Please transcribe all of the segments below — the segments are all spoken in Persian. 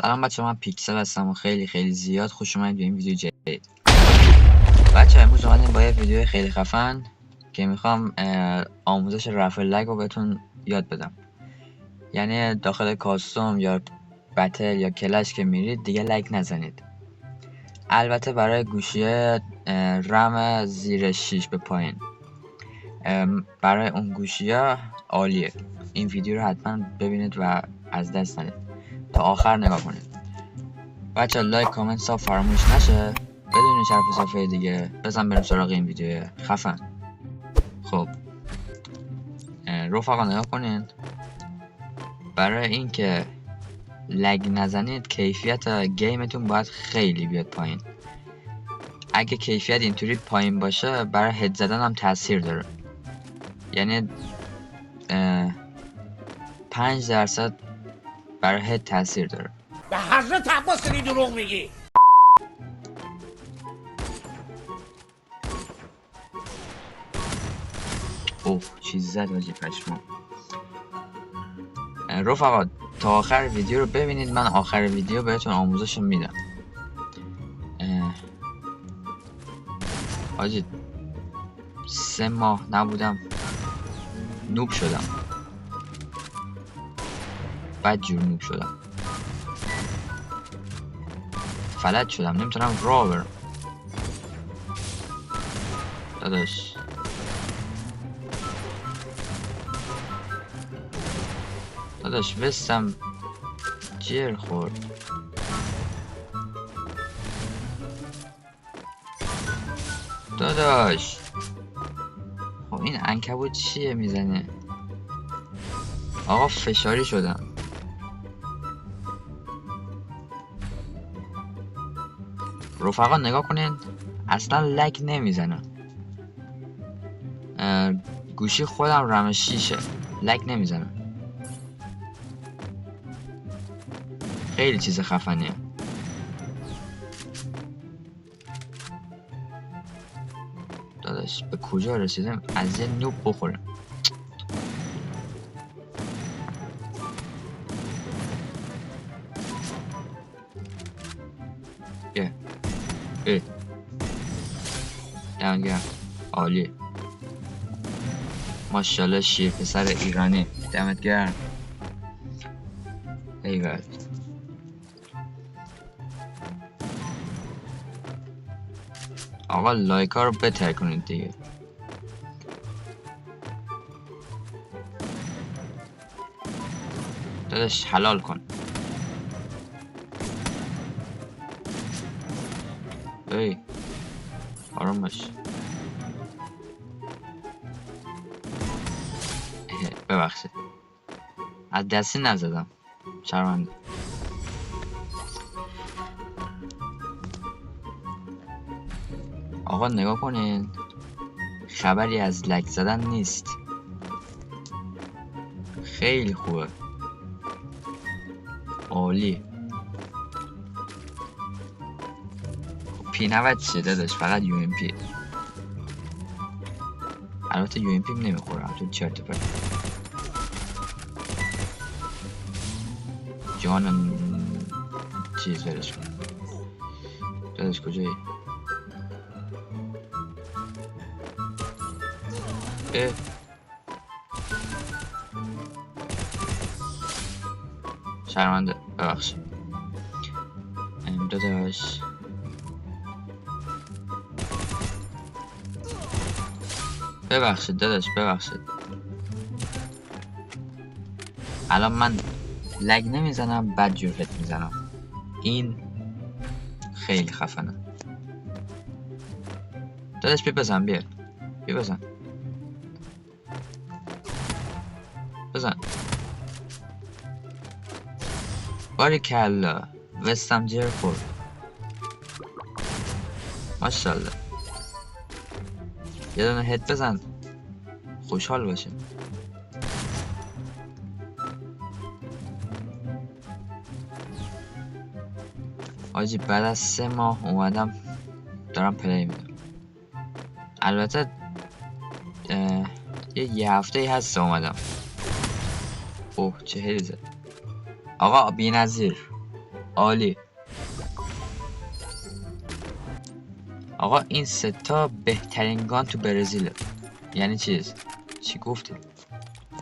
سلام بچه، من پیکسل هستم و خیلی زیاد خوش اومدید به این ویدیو جدید. بچه امروز اومدیم با یه ویدیو خیلی خفن که میخوام آموزش رفع لگ رو بهتون یاد بدم. یعنی داخل کاستوم یا بتل یا کلش که میرید دیگه لگ نزنید. البته برای گوشیه رم زیر 6 به پایین، برای اون گوشی‌ها عالیه. این ویدیو رو حتما ببینید و از دست ندید، تا آخر نگاه کنید. بچه لایک کامنت ساب فراموش نشه. بدون شرف صفحه دیگه بزن بریم سراغ این ویدیو خفن. خب رفقا نگاه کنین، برای اینکه لگ نزنید کیفیت گیمتون باید خیلی بیاد پایین. اگه کیفیت اینطوری پایین باشه برای هد زدن هم تاثیر داره. یعنی 5% برای هد تاثیر داره. به حضرت عباس داری دروغ میگی. اوه چیز زد واجی پشما. رفقا تا آخر ویدیو رو ببینید، من آخر ویدیو بهتون آموزش میدم. حاجی 3 ماه نبودم نوب شدم، بد جور نوب شدم، فلج شدم، نمیتونم راه برم. داداش وستم جر خورد. داداش خب این عنکبوت چیه میزنه؟ آقا فشاری شدم. رفقا نگاه کنین، اصلا لگ نمیزنه. گوشی خودم رم 6ه، لگ نمیزنه. خیلی چیز خفنیه. داداش به کجا رسیدم؟ از یه نوب بخورم. دمت گرم، عالی، ماشاءالله شیر پسر ایرانی، دمت گرم. ایول آقا لایک ها رو بتر کنید دیگه. داداش حلال کن. ای آرام باش. ببخشید از دستی نزدم، شرمنده. آقا نگاه کنین، خبری از لگ زدن نیست. خیلی خوبه، عالی. پی 90 چیه داداش؟ فقط یو ام پی. البته یو ام پی نمیخورم تو چرت و پرت. جانم چیز برش کن. داداش کجایی؟ شرمنده، ببخشید داداش. ببخشید داداش، ببخشید. الان من لگ نمیزنم، بد جور هد میزنم. این خیلی خفنه. داداش بیا بزن، بیا بزن باریکلا، وستم جر خورد، ماشاءالله. یه دونه هد بزن خوشحال باشه. آجی بعد از 3 ماه اومدم دارم پلی میدم. البته یه هفته هست اومدم. اوه چه هدی زد آقا، بی‌نظیر. عالی. آقا این ستا بهترین گان تو برزیله. یعنی چی گفتی؟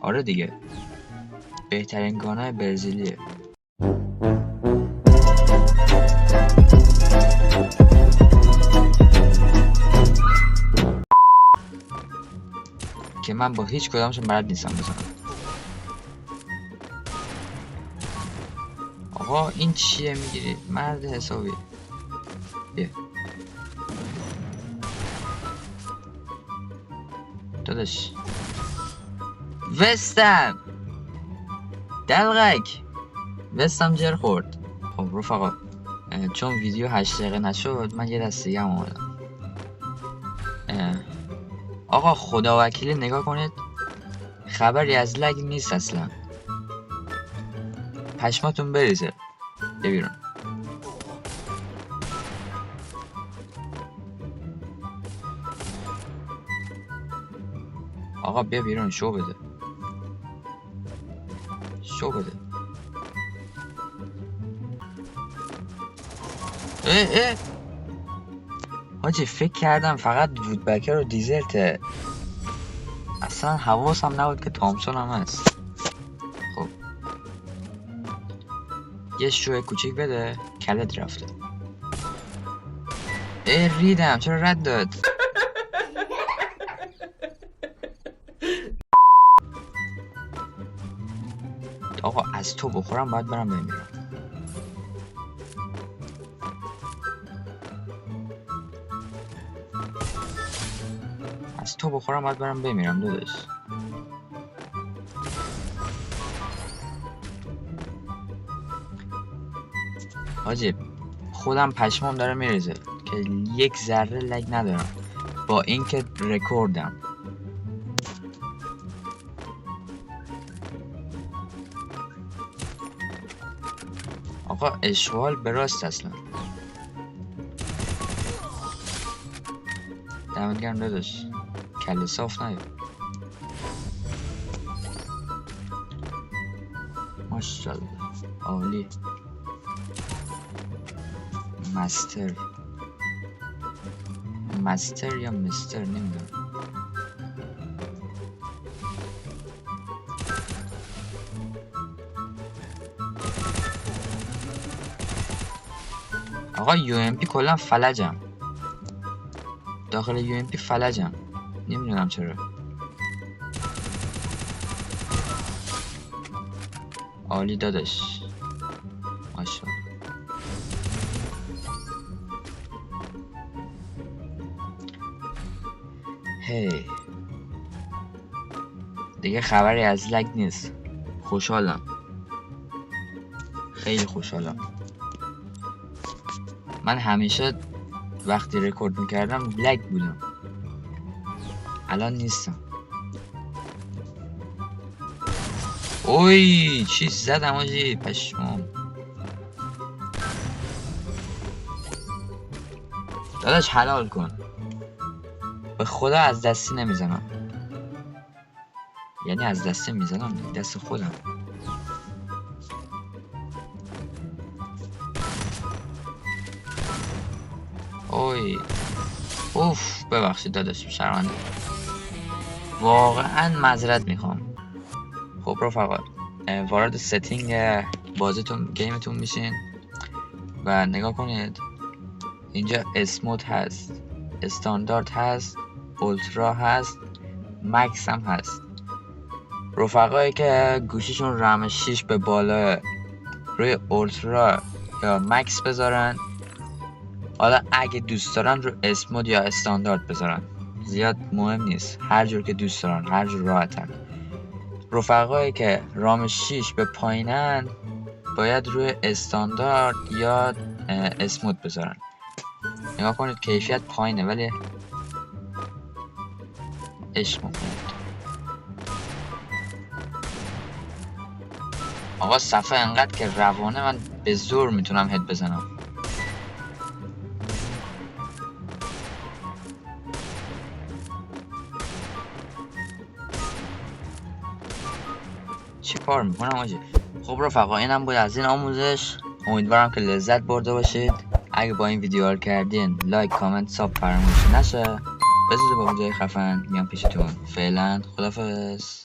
آره دیگه، بهترین گانای برزیلیه. که من با هیچ کدامشون بلد نیستم بزنم. آقا این چیه میگیری؟ مرد حسابی. بیا داداش. وستم دلغک، وستم جر خورد. خب رفقا، چون ویدیو 8 دقیقه نشد من یه دست دیگه هم آمدم. آقا خدا وکیلی نگاه کنید، خبری از لگ نیست اصلا. پشماتون بریزه. بیا بیرون. آقا بیا بیرون، شو بده. شو بده. اه حاجی فکر کردم فقط وودبکر و دیزرته، اصلا حواسم نبود که تامسون هم هست. خب یه شو کوچیک بده، کلت رفته. ریدم، چرا رد داد؟ آقا از تو بخورم باید برم بمیرم. از تو بخورم باید برم بمیرم داداش. حاجی خودم پشمام داره میریزه که یک ذره لگ ندارم با اینکه رکوردم. آقا اشغال به راست اصلا. دمت گرم داداش، کله صاف نیاد. ماشاءالله عالی. مستر یا مستر نمیدونم. آقا UMP کلا فلجم، داخل UMP فلجم، نمیدونم چرا. عالی داداش، ماشاءالله. هی دیگه خبری از لگ نیست. خوشحالم، خیلی خوشحالم. من همیشه وقتی رکورد میکردم لگ بودم، الان نیستم. اوی چی زدم آجی، پشمام. داداش حلال کن، به خدا از دستی نمیزنم. یعنی از دستی میزنم، دست خودم. اوی اوف ببخشید داداش، شرمنده، واقعا معذرت میخوام. خب رفقا، وارد ستینگ بازیتون گیمتون میشین و نگاه کنید اینجا اسموت هست، استاندارد هست، اولترا هست، مکس هم هست. رفقایی که گوشیشون رم 6 به بالا روی اولترا یا مکس بذارن، حالا اگه دوست دارن رو اسمود یا استاندارد بذارن، زیاد مهم نیست، هر جور که دوست دارن، هر جور راحتن. رفقایی که رام 6 به پایینن باید روی استاندارد یا اسمود بذارن. نگاه کنید کیفیت پایینه ولی عشق میکنید. آقا صفحه انقدر که روانه، من به زور میتونم هد بزنم. چی کار میکنم آجی؟ خب رفقا اینم بود از این آموزش. امیدوارم که لذت برده باشید. اگه با این ویدیو رو کردین لایک کامنت ساب فراموش نشه. بزود با ویدیوهای خفن میام پیشتون. فعلا خدافظ.